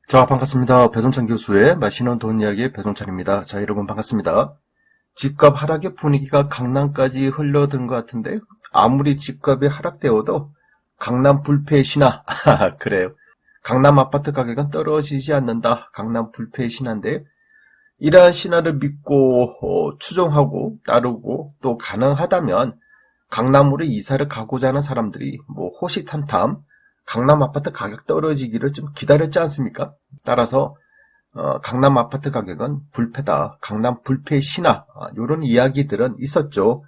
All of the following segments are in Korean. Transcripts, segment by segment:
자, 반갑습니다. 배동찬 교수의 맛있는 돈 이야기의 배동찬입니다. 자, 여러분 반갑습니다. 집값 하락의 분위기가 강남까지 흘러든 것 같은데요. 아무리 집값이 하락되어도 강남 불패의 신화. 그래요. 강남 아파트 가격은 떨어지지 않는다. 강남 불패의 신화인데요. 이러한 신화를 믿고 추종하고 따르고 또 가능하다면 강남으로 이사를 가고자 하는 사람들이 호시탐탐 강남 아파트 가격 떨어지기를 좀 기다렸지 않습니까? 따라서 강남 아파트 가격은 불패다. 강남 불패의 신화. 이런 이야기들은 있었죠.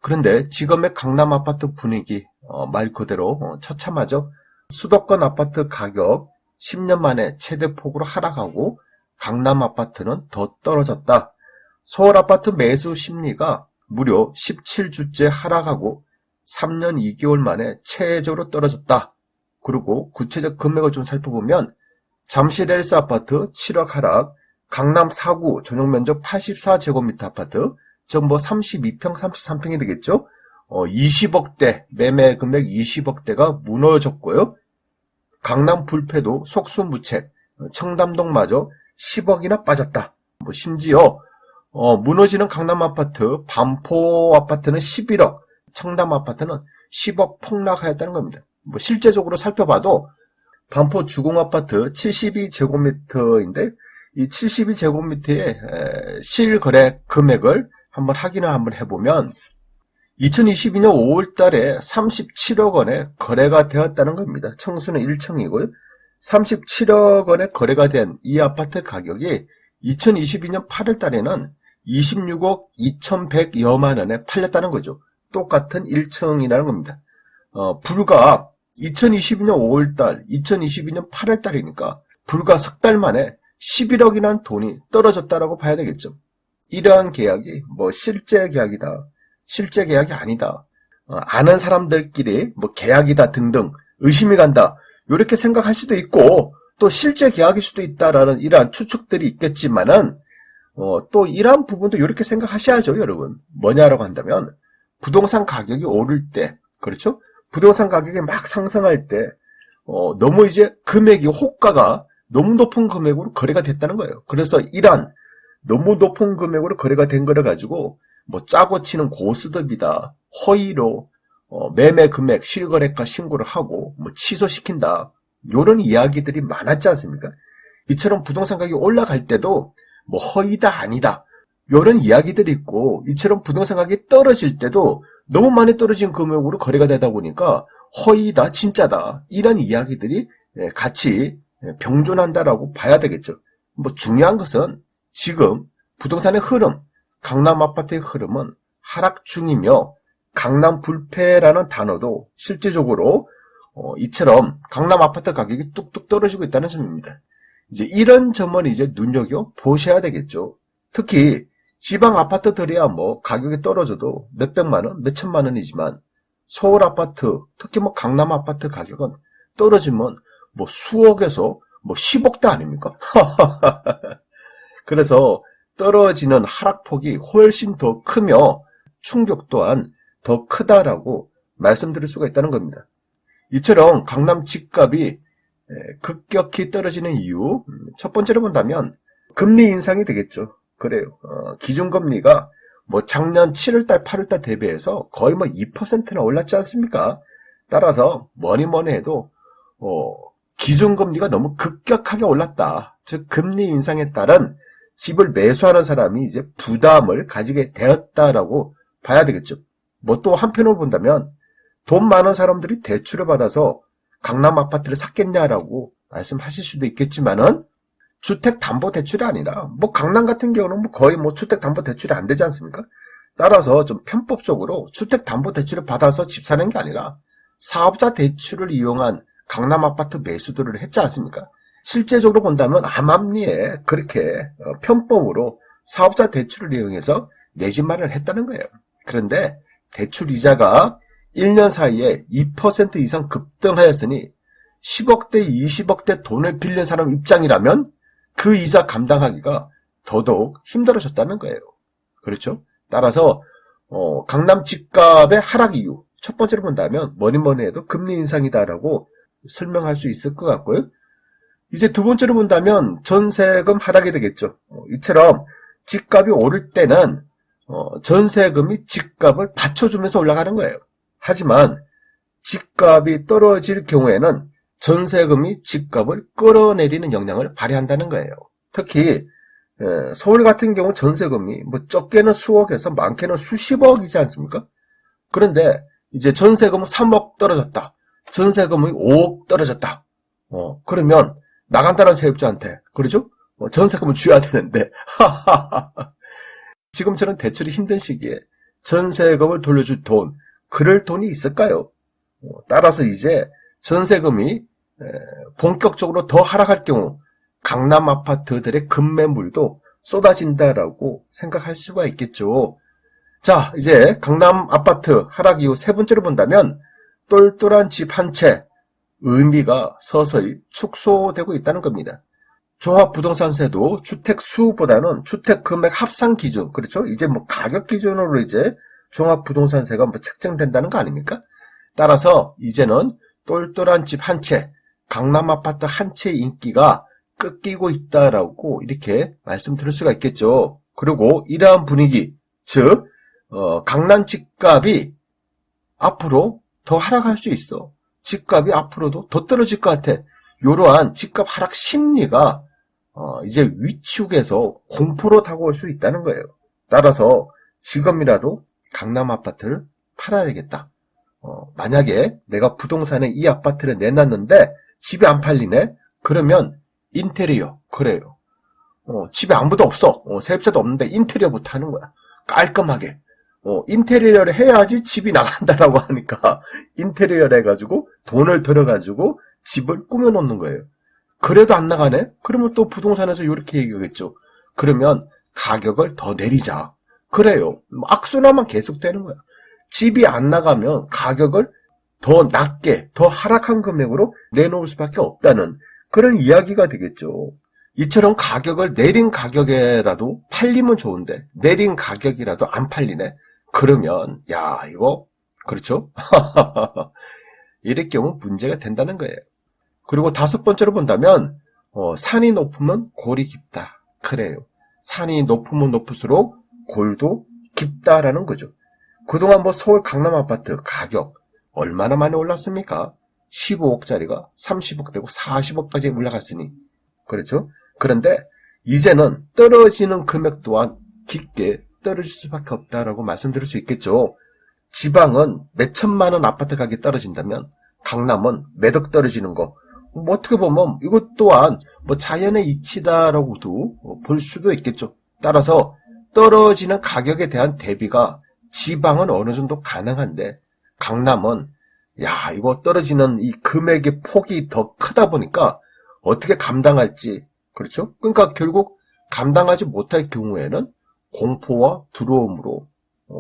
그런데 지금의 강남 아파트 분위기 말 그대로 처참하죠. 수도권 아파트 가격 10년 만에 최대폭으로 하락하고 강남 아파트는 더 떨어졌다. 서울 아파트 매수 심리가 무려 17주째 하락하고 3년 2개월 만에 최저로 떨어졌다. 그리고 구체적 금액을 좀 살펴보면 잠실 헬스 아파트 7억 하락, 강남 4구 전용 면적 84제곱미터 아파트, 즉 32평, 33평이 되겠죠? 20억대, 매매 금액 20억대가 무너졌고요. 강남 불패도 속수무책, 청담동마저 10억이나 빠졌다. 심지어 무너지는 강남 아파트, 반포 아파트는 11억, 청담 아파트는 10억 폭락하였다는 겁니다. 실제적으로 살펴봐도 반포 주공아파트 72제곱미터인데 이 72제곱미터의 실거래 금액을 한번 해보면 2022년 5월달에 37억 원에 거래가 되었다는 겁니다. 청수는 1층이고요. 37억 원에 거래가 된 이 아파트 가격이 2022년 8월달에는 26억 2100여만 원에 팔렸다는 거죠. 똑같은 1층이라는 겁니다. 불과 2022년 5월달, 2022년 8월달이니까 불과 석 달 만에 11억이라는 돈이 떨어졌다라고 봐야 되겠죠. 이러한 계약이 실제 계약이다, 실제 계약이 아니다, 아는 사람들끼리 계약이다 등등 의심이 간다, 이렇게 생각할 수도 있고 또 실제 계약일 수도 있다라는 이러한 추측들이 있겠지만은 또 이러한 부분도 이렇게 생각하셔야죠, 여러분. 뭐냐라고 한다면 부동산 가격이 오를 때, 그렇죠? 부동산 가격이 막 상승할 때 너무 이제 금액이 호가가 너무 높은 금액으로 거래가 됐다는 거예요. 그래서 이러한 너무 높은 금액으로 거래가 된 거를 가지고 짜고 치는 고스톱이다, 허위로 매매 금액 실거래가 신고를 하고 취소시킨다, 이런 이야기들이 많았지 않습니까? 이처럼 부동산 가격이 올라갈 때도 허위다 아니다 이런 이야기들이 있고, 이처럼 부동산 가격이 떨어질 때도 너무 많이 떨어진 금액으로 거래가 되다 보니까 허위다 진짜다 이런 이야기들이 같이 병존한다라고 봐야 되겠죠. 중요한 것은 지금 부동산의 흐름, 강남 아파트의 흐름은 하락 중이며 강남 불패라는 단어도 실제적으로 이처럼 강남 아파트 가격이 뚝뚝 떨어지고 있다는 점입니다. 이제 이런 점을 이제 눈여겨 보셔야 되겠죠. 특히 지방 아파트들이야 가격이 떨어져도 몇백만 원, 몇천만 원이지만 서울 아파트, 특히 강남 아파트 가격은 떨어지면 수억에서 10억대 아닙니까? 그래서 떨어지는 하락폭이 훨씬 더 크며 충격 또한 더 크다라고 말씀드릴 수가 있다는 겁니다. 이처럼 강남 집값이 급격히 떨어지는 이유, 첫 번째로 본다면 금리 인상이 되겠죠. 그래요. 기준금리가 작년 7월달, 8월달 대비해서 거의 2%나 올랐지 않습니까? 따라서 뭐니 해도 기준금리가 너무 급격하게 올랐다. 즉 금리 인상에 따른 집을 매수하는 사람이 이제 부담을 가지게 되었다라고 봐야 되겠죠. 또 한편으로 본다면 돈 많은 사람들이 대출을 받아서 강남 아파트를 샀겠냐라고 말씀하실 수도 있겠지만은 주택담보대출이 아니라 강남 같은 경우는 거의 주택담보대출이 안 되지 않습니까? 따라서 좀 편법적으로 주택담보대출을 받아서 집 사는 게 아니라 사업자 대출을 이용한 강남 아파트 매수들을 했지 않습니까? 실제적으로 본다면 암암리에 그렇게 편법으로 사업자 대출을 이용해서 내 집 마련을 했다는 거예요. 그런데 대출 이자가 1년 사이에 2% 이상 급등하였으니 10억대, 20억대 돈을 빌린 사람 입장이라면 그 이자 감당하기가 더더욱 힘들어졌다는 거예요. 그렇죠? 따라서 강남 집값의 하락 이유, 첫 번째로 본다면 뭐니 해도 금리 인상이다라고 설명할 수 있을 것 같고요. 이제 두 번째로 본다면 전세금 하락이 되겠죠. 이처럼 집값이 오를 때는 전세금이 집값을 받쳐주면서 올라가는 거예요. 하지만 집값이 떨어질 경우에는 전세금이 집값을 끌어내리는 영향을 발휘한다는 거예요. 특히 서울 같은 경우 전세금이 뭐 적게는 수억에서 많게는 수십억이지 않습니까? 그런데 이제 전세금은 3억 떨어졌다. 전세금이 5억 떨어졌다. 그러면 나간다는 세입자한테, 그러죠? 전세금을 줘야 되는데 지금처럼 대출이 힘든 시기에 전세금을 돌려줄 돈, 그럴 돈이 있을까요? 따라서 이제 전세금이 본격적으로 더 하락할 경우 강남 아파트들의 급매물도 쏟아진다라고 생각할 수가 있겠죠. 자, 이제 강남 아파트 하락 이후 세 번째로 본다면 똘똘한 집 한 채, 의미가 서서히 축소되고 있다는 겁니다. 종합부동산세도 주택 수보다는 주택 금액 합산 기준, 그렇죠? 이제 뭐 가격 기준으로 이제 종합부동산세가 뭐 책정된다는 거 아닙니까? 따라서 이제는 똘똘한 집 한 채, 강남 아파트 한 채의 인기가 꺾이고 있다라고 이렇게 말씀드릴 수가 있겠죠. 그리고 이러한 분위기, 즉 강남 집값이 앞으로 더 하락할 수 있어. 집값이 앞으로도 더 떨어질 것 같아. 이러한 집값 하락 심리가 이제 위축에서 공포로 다가올 수 있다는 거예요. 따라서 지금이라도 강남 아파트를 팔아야겠다. 만약에 내가 부동산에 이 아파트를 내놨는데 집이 안 팔리네? 그러면 인테리어, 그래요. 집에 아무도 없어. 세입자도 없는데 인테리어부터 하는 거야. 깔끔하게. 인테리어를 해야지 집이 나간다라고 하니까 인테리어를 해가지고 돈을 들여가지고 집을 꾸며놓는 거예요. 그래도 안 나가네? 그러면 또 부동산에서 이렇게 얘기하겠죠. 그러면 가격을 더 내리자. 그래요. 악순환만 계속되는 거야. 집이 안 나가면 가격을 더 낮게, 더 하락한 금액으로 내놓을 수밖에 없다는 그런 이야기가 되겠죠. 이처럼 가격을 내린 가격에라도 팔리면 좋은데 내린 가격이라도 안 팔리네. 그러면 야 이거 그렇죠? 이럴 경우 문제가 된다는 거예요. 그리고 다섯 번째로 본다면 산이 높으면 골이 깊다. 그래요. 산이 높으면 높을수록 골도 깊다라는 거죠. 그동안 뭐 서울 강남 아파트 가격 얼마나 많이 올랐습니까? 15억짜리가 30억 되고 40억까지 올라갔으니 그렇죠? 그런데 이제는 떨어지는 금액 또한 깊게 떨어질 수밖에 없다라고 말씀드릴 수 있겠죠. 지방은 몇 천만 원 아파트 가격이 떨어진다면 강남은 몇 억 떨어지는 거 뭐 어떻게 보면 이것 또한 뭐 자연의 이치다라고도 볼 수도 있겠죠. 따라서 떨어지는 가격에 대한 대비가 지방은 어느 정도 가능한데 강남은 야 이거 떨어지는 이 금액의 폭이 더 크다 보니까 어떻게 감당할지 그렇죠? 그러니까 결국 감당하지 못할 경우에는 공포와 두려움으로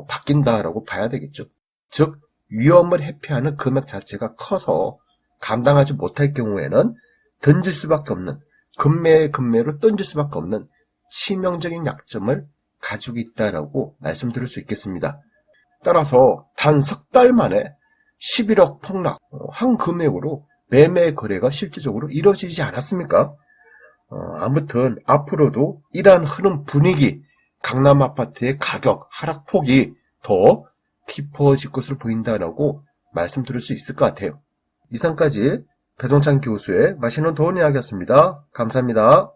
바뀐다라고 봐야 되겠죠. 즉 위험을 회피하는 금액 자체가 커서 감당하지 못할 경우에는 던질 수밖에 없는 금매의 금매로 던질 수밖에 없는 치명적인 약점을 가지고 있다라고 말씀드릴 수 있겠습니다. 따라서 단 석 달 만에 11억 폭락 한 금액으로 매매 거래가 실질적으로 이루어지지 않았습니까? 아무튼 앞으로도 이러한 흐름 분위기 강남 아파트의 가격 하락폭이 더 깊어질 것으로 보인다라고 말씀드릴 수 있을 것 같아요. 이상까지 배동찬 교수의 맛있는 돈 이야기였습니다. 감사합니다.